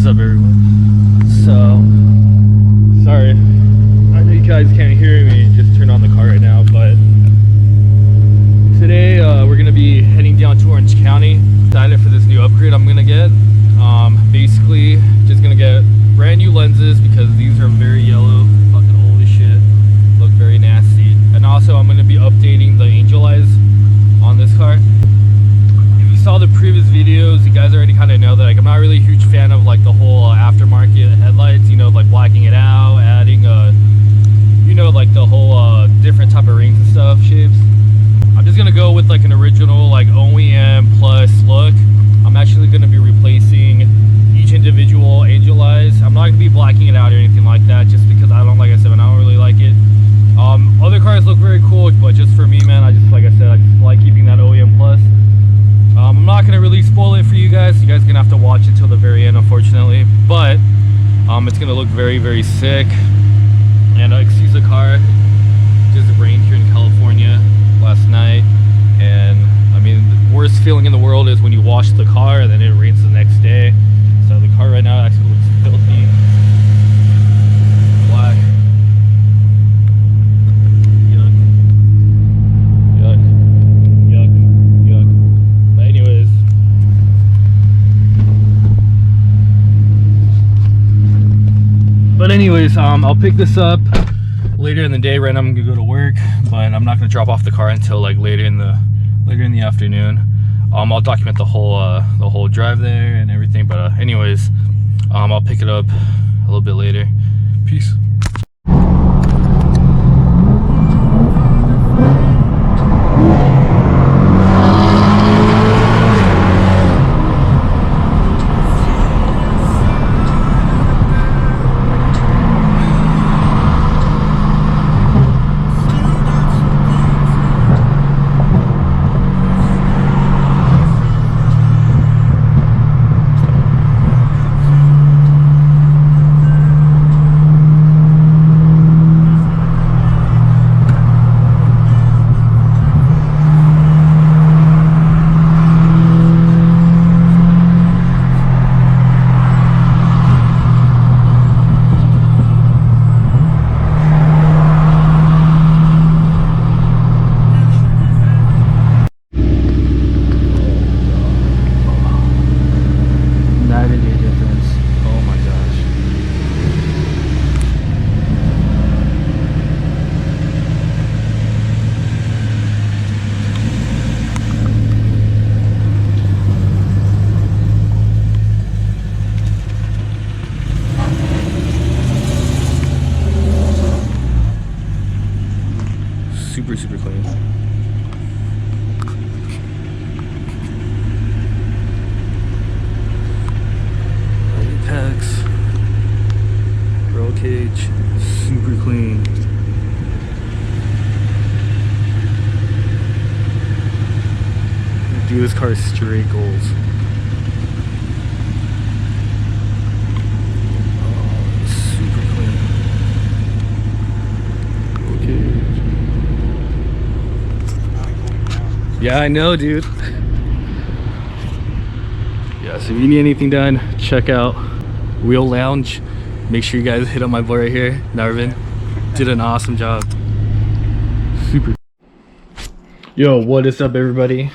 up, everyone? So, sorry, I know you guys can't hear me, just turned on the car right now, but today we're gonna be heading down to Orange County. Excited for this new upgrade I'm gonna get. Basically, just gonna get brand new lenses because these are very yellow, fucking old as shit, look very nasty. And also, I'm gonna be updating the angel eyes on this car. If you saw the previous videos, you guys already kind of know that like I'm not really a huge fan of like the whole aftermarket headlights, you know, like blacking it out, adding you know, like the whole different type of rings and stuff, shapes. I'm just gonna go with like an original like OEM plus look. I'm actually gonna be replacing each individual angel eyes. I'm not gonna be blacking it out or anything like that, just because I don't, like I said, I don't really like it. Other cars look very cool, but just for me, man, I just, like I said, I just like keeping that OEM plus. I'm not gonna really spoil it for you guys. You guys are gonna have to watch it till the very end, unfortunately. But it's gonna look very, very sick. And excuse the car, just rained here in California last night, and I mean, the worst feeling in the world is when you wash the car and then it rains the next day. So the car right now actually looks filthy, black. Yuck, yuck, yuck, yuck. But anyways, I'll pick this up later in the day. Right now I'm gonna go to work, but I'm not gonna drop off the car until like later in the afternoon. I'll document the whole drive there and everything, but anyways, I'll pick it up a little bit later. Peace. Super clean. Apex, roll cage, super clean. Dude, this car is straight gold. Super clean. Roll cage. Yeah, I know, dude. Yeah, so if you need anything done, check out Wheel Lounge. Make sure you guys hit up my boy right here, Narvin. Did an awesome job. Super. Yo, what is up, everybody?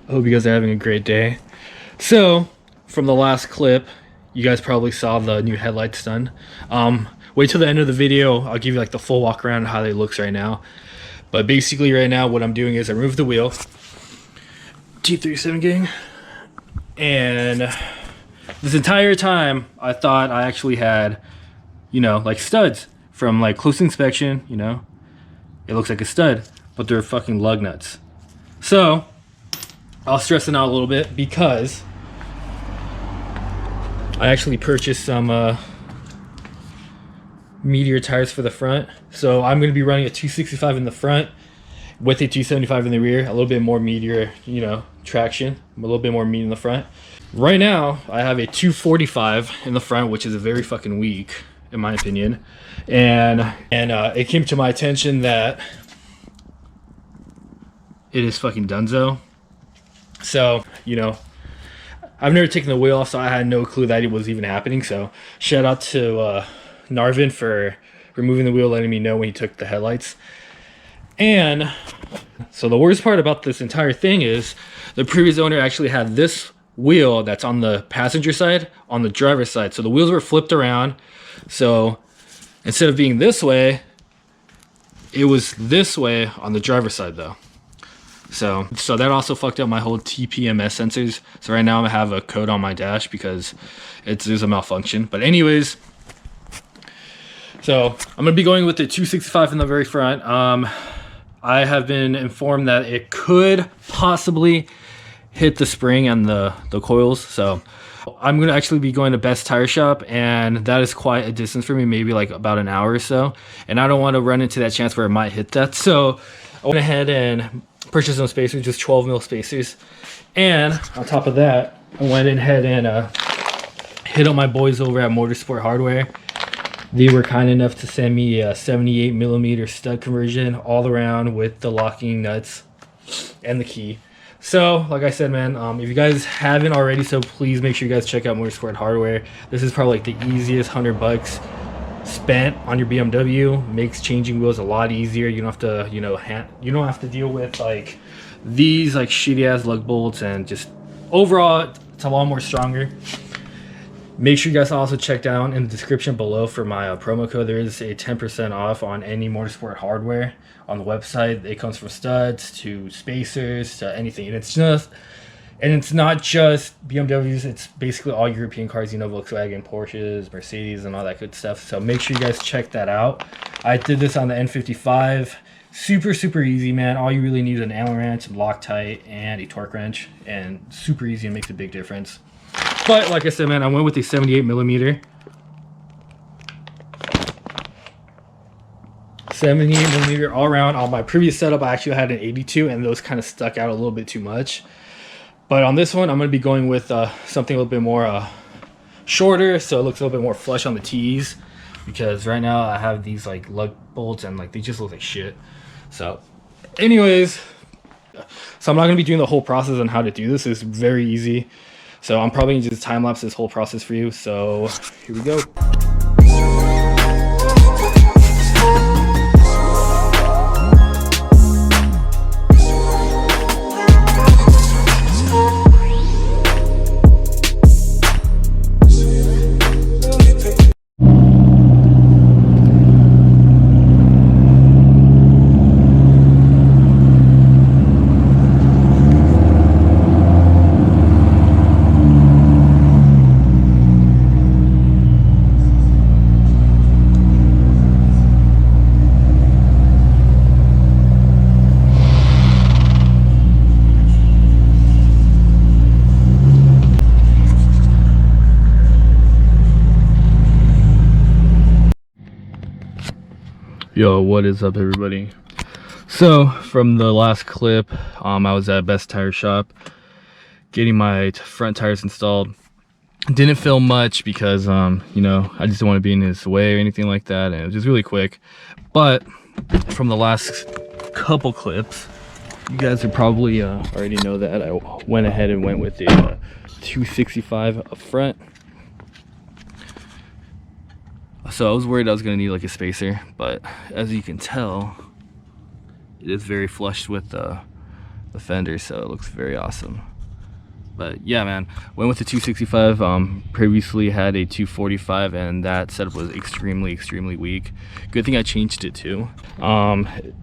I hope you guys are having a great day. So, from the last clip, you guys probably saw the new headlights done. Wait till the end of the video. I'll give you like the full walk around how they looks right now. But basically right now what I'm doing is I removed the wheel. T37 gang. And this entire time I thought I actually had, you know, like studs from like close inspection, you know. It looks like a stud, but they're fucking lug nuts. So I was stressing out a little bit because I actually purchased some Meteor tires for the front. So I'm going to be running a 265 in the front with a 275 in the rear, a little bit more Meteor, you know, traction, a little bit more meat in the front. Right now I have a 245 in the front, which is very fucking weak in my opinion, and it came to my attention that it is fucking dunzo. So, you know, I've never taken the wheel off, so I had no clue that it was even happening. So shout out to Narvin for removing the wheel, letting me know when he took the headlights. And so the worst part about this entire thing is the previous owner actually had this wheel that's on the passenger side on the driver's side. So the wheels were flipped around. So instead of being this way, it was this way on the driver's side though. So that also fucked up my whole TPMS sensors. So right now I'm gonna have a code on my dash because there's a malfunction. But anyways, so I'm gonna be going with the 265 in the very front. I have been informed that it could possibly hit the spring and the coils. So I'm gonna actually be going to Best Tire Shop, and that is quite a distance for me, maybe like about an hour or so. And I don't want to run into that chance where it might hit that. So I went ahead and purchased some spacers, just 12 mil spacers. And on top of that, I went ahead and hit up my boys over at Motorsport Hardware. They were kind enough to send me a 78 millimeter stud conversion all around with the locking nuts and the key. So like I said, man, if you guys haven't already, so please make sure you guys check out Motorsport Hardware. This is probably like the easiest $100 spent on your BMW. Makes changing wheels a lot easier. You don't have to, you don't have to deal with like these like shitty ass lug bolts, and just overall it's a lot more stronger. Make sure you guys also check down in the description below for my promo code. There is a 10% off on any Motorsport Hardware on the website. It comes from studs to spacers to anything, and it's not just BMWs. It's basically all European cars, Volkswagen, Porsches, Mercedes, and all that good stuff. So make sure you guys check that out. I did this on the N55. Super easy, man. All you really need is an Allen wrench, some Loctite, and a torque wrench, and super easy and makes a big difference. But like I said, man, I went with the 78 millimeter. 78 millimeter all around. On my previous setup, I actually had an 82, and those kind of stuck out a little bit too much. But on this one, I'm going to be going with something a little bit more shorter, so it looks a little bit more flush on the T's. Because right now I have these like lug bolts, and like they just look like shit. So anyways, so I'm not going to be doing the whole process on how to do this. It's very easy. So I'm probably going to just time lapse this whole process for you. So here we go. Yo, what is up, everybody? So from the last clip, I was at Best Tire Shop getting my front tires installed. Didn't film much because I just don't want to be in his way or anything like that, and it was just really quick. But from the last couple clips, you guys would probably already know that I went ahead and went with a 265 up front. So I was worried I was going to need like a spacer, but as you can tell, it is very flush with the fender, so it looks very awesome. But yeah, man, went with the 265. Previously had a 245, and that setup was extremely weak. Good thing I changed it too.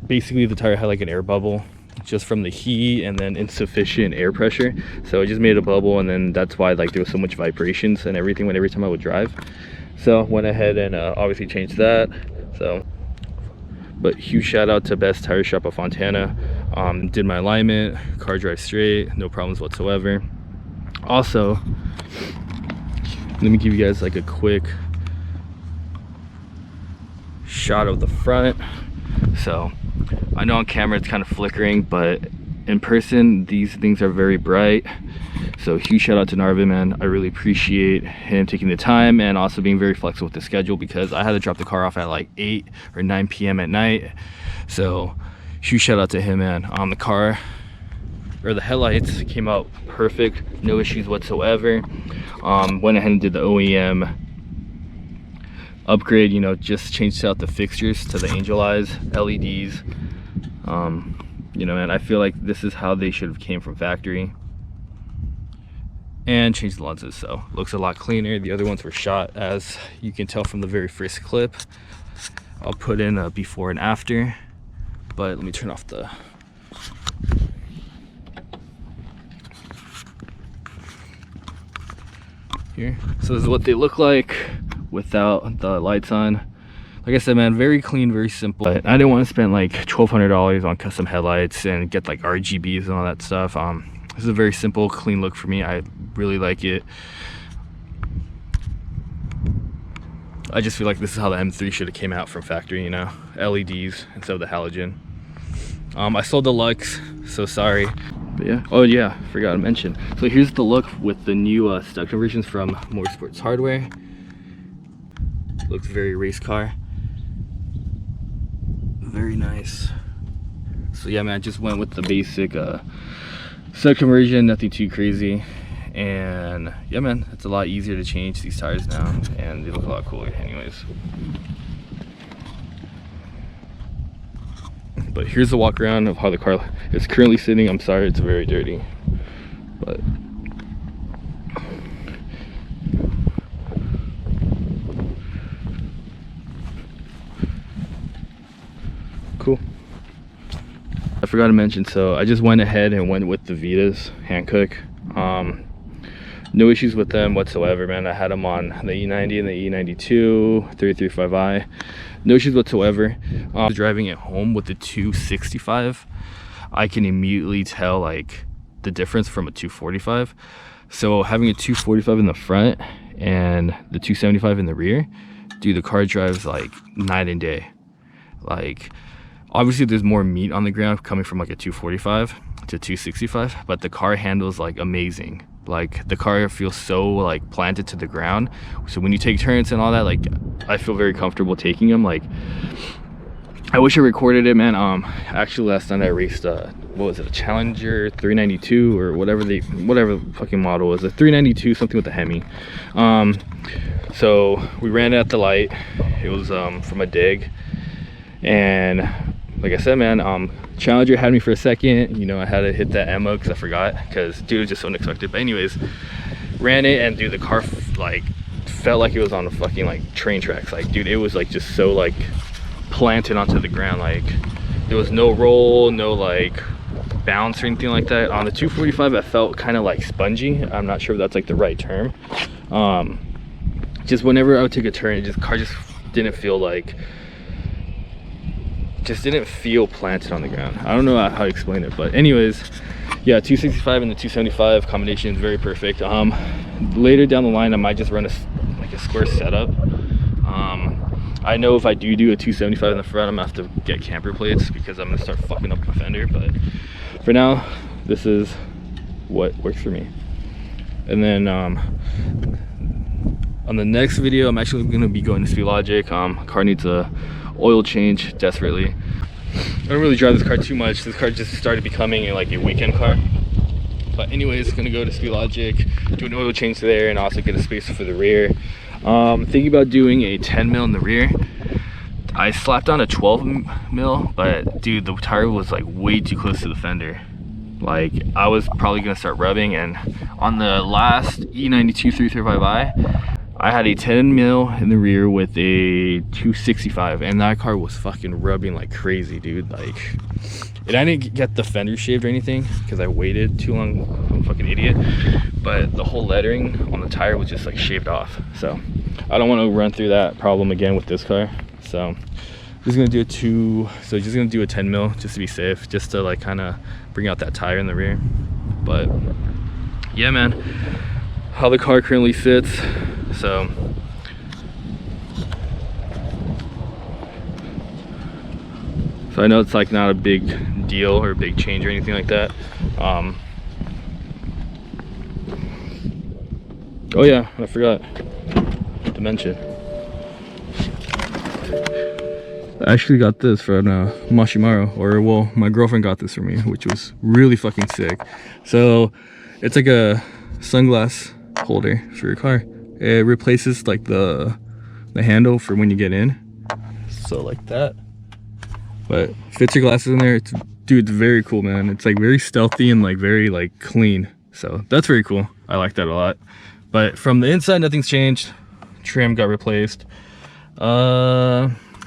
Basically the tire had like an air bubble just from the heat and then insufficient air pressure, so it just made a bubble, and then that's why like there was so much vibrations and everything every time I would drive. So went ahead and obviously changed that. So, but huge shout out to Best Tire Shop of Fontana. Did my alignment, car drives straight, no problems whatsoever. Also, let me give you guys like a quick shot of the front. So I know on camera it's kind of flickering, but in person these things are very bright. So huge shout out to Narvin, man. I really appreciate him taking the time and also being very flexible with the schedule, because I had to drop the car off at like 8 or 9 p.m. at night. So huge shout out to him, man. The car or the headlights came out perfect, no issues whatsoever. Went ahead and did the OEM upgrade, you know, just changed out the fixtures to the angel eyes LEDs. You know, and I feel like this is how they should have came from factory. And changed the lenses, so looks a lot cleaner. The other ones were shot, as you can tell from the very first clip. I'll put in a before and after, but let me turn off the here. So this is what they look like without the lights on. Like I said, man, very clean, very simple. But I didn't want to spend like $1,200 on custom headlights and get like RGBs and all that stuff. This is a very simple, clean look for me. I really like it. I just feel like this is how the M3 should have came out from factory, you know, LEDs instead of the halogen. I sold the Lux, so sorry. But yeah, oh yeah, forgot to mention. So here's the look with the new stock conversions from Motorsports Hardware. Looks very race car. Very nice. So yeah, man, I just went with the basic stock conversion, nothing too crazy. And yeah, man, it's a lot easier to change these tires now, and they look a lot cooler anyways. But here's the walk around of how the car is currently sitting. I'm sorry, it's very dirty, but cool. I forgot to mention, so I just went ahead and went with the Vitas Hankook. No issues with them whatsoever, man. I had them on the E90 and the E92 335i. No issues whatsoever. Driving at home with the 265, I can immediately tell like the difference from a 245. So having a 245 in the front and the 275 in the rear, dude, the car drives like night and day. Like, obviously there's more meat on the ground coming from like a 245 to 265, but the car handles like amazing. Like, the car feels so like planted to the ground, so when you take turns and all that, like, I feel very comfortable taking them. Like, I wish I recorded it, man. Actually last night I raced what was it, a Challenger 392 or whatever the fucking model was, a 392 something with a Hemi. So we ran it at the light. It was from a dig, and like I said, man, Challenger had me for a second. You know, I had to hit that ammo because I forgot, because dude, it was just so unexpected. But anyways, ran it, and dude, the car like felt like it was on the fucking like train tracks. Like, dude, it was like just so like planted onto the ground. Like, there was no roll, no like bounce or anything like that. On the 245, I felt kind of like spongy. I'm not sure if that's like the right term. Just whenever I would take a turn, car just didn't feel like, just didn't feel planted on the ground. I don't know how to explain it, but anyways, yeah, 265 and the 275 combination is very perfect. Later down the line, I might just run a square setup. I know if I do a 275 in the front, I'm gonna have to get camper plates because I'm gonna start fucking up my fender. But for now, this is what works for me. And then on the next video, I'm actually gonna be going to Speed Logic. Car needs a oil change desperately. I don't really drive this car too much. This car just started becoming like a weekend car. But anyways, gonna go to Speed Logic, do an oil change there, and also get a spacer for the rear. Thinking about doing a 10 mil in the rear. I slapped on a 12 mil, but dude, the tire was like way too close to the fender. Like, I was probably gonna start rubbing. And on the last E92 335i, I had a 10 mil in the rear with a 265, and that car was fucking rubbing like crazy, dude. Like, and I didn't get the fender shaved or anything because I waited too long. I'm a fucking idiot. But the whole lettering on the tire was just like shaved off. So I don't want to run through that problem again with this car. So just gonna do just gonna do a 10 mil just to be safe, just to like kind of bring out that tire in the rear. But yeah, man, how the car currently sits. So I know it's like not a big deal or a big change or anything like that. Oh yeah, I forgot to mention. I actually got this from Mashimaru, or well, my girlfriend got this for me, which was really fucking sick. So it's like a sunglass holder for your car. It replaces like the handle for when you get in, so like that, but fits your glasses in there. It's, dude, it's very cool, man. It's like very stealthy and like very like clean, so that's very cool. I like that a lot. But from the inside, nothing's changed. Trim got replaced.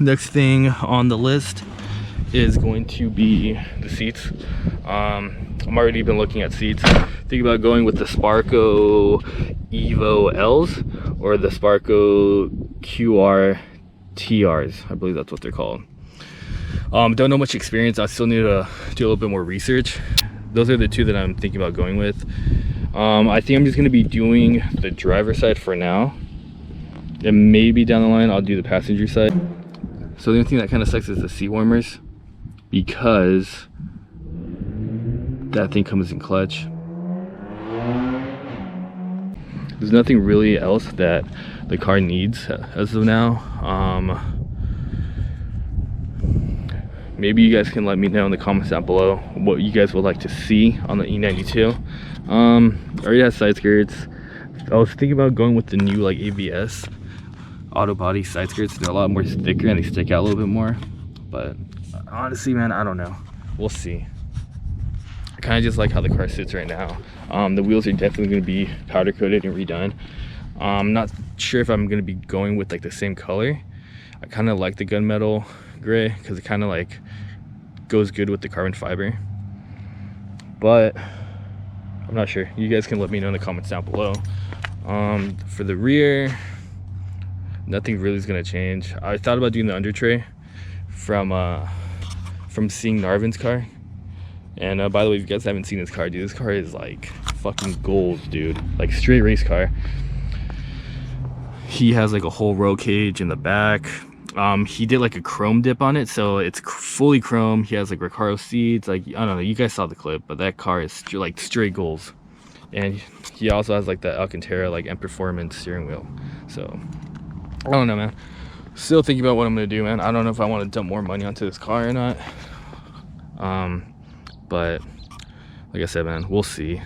Next thing on the list is going to be the seats. I'm already been looking at seats. Think about going with the Sparco Evo L's or the Sparco QR TRs. I believe that's what they're called. Don't know much experience. I still need to do a little bit more research. Those are the two that I'm thinking about going with. I think I'm just going to be doing the driver's side for now, and maybe down the line I'll do the passenger side. So the only thing that kind of sucks is the seat warmers, because that thing comes in clutch. There's nothing really else that the car needs as of now. Maybe you guys can let me know in the comments down below what you guys would like to see on the E92. I already have side skirts. I was thinking about going with the new like ABS auto body side skirts. They're a lot more thicker and they stick out a little bit more, but honestly, man, I don't know. We'll see. I kind of just like how the car sits right now. The wheels are definitely going to be powder coated and redone. I'm not sure if I'm going to be going with like the same color. I kind of like the gunmetal gray because it kind of like goes good with the carbon fiber, but I'm not sure. You guys can let me know in the comments down below. For the rear, nothing really is going to change. I thought about doing the under tray from seeing Narvin's car. And by the way, if you guys haven't seen this car, dude, this car is like fucking gold, dude. Like straight race car. He has like a whole roll cage in the back. He did like a chrome dip on it, so it's fully chrome. He has like Recaro seats. Like, I don't know, you guys saw the clip, but that car is like straight goals. And he also has like the Alcantara like M Performance steering wheel. So I don't know, man. Still thinking about what I'm gonna do, man. I don't know if I want to dump more money onto this car or not. But like I said, man, we'll see.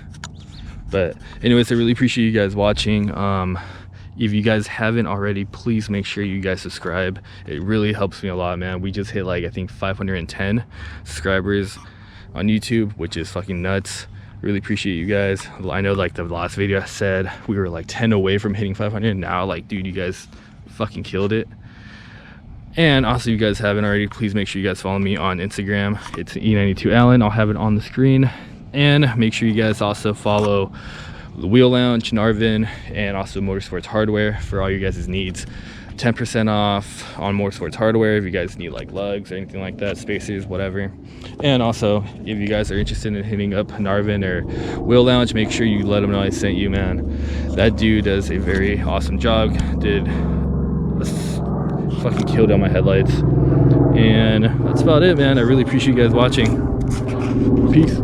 But anyways, I really appreciate you guys watching. If you guys haven't already, please make sure you guys subscribe. It really helps me a lot, man. We just hit like, I think 510 subscribers on YouTube, which is fucking nuts. Really appreciate you guys. I know like the last video I said we were like 10 away from hitting 500. Now, like, dude, you guys fucking killed it. And also, if you guys haven't already, please make sure you guys follow me on Instagram. It's E92 Allen. I'll have it on the screen. And make sure you guys also follow the Wheel Lounge, Narvin, and also Motorsports Hardware for all you guys' needs. 10% off on Motorsports Hardware if you guys need like lugs or anything like that, spacers, whatever. And also, if you guys are interested in hitting up Narvin or Wheel Lounge, make sure you let them know I sent you, man. That dude does a very awesome job. Fucking killed on my headlights. And that's about it, man. I really appreciate you guys watching. Peace.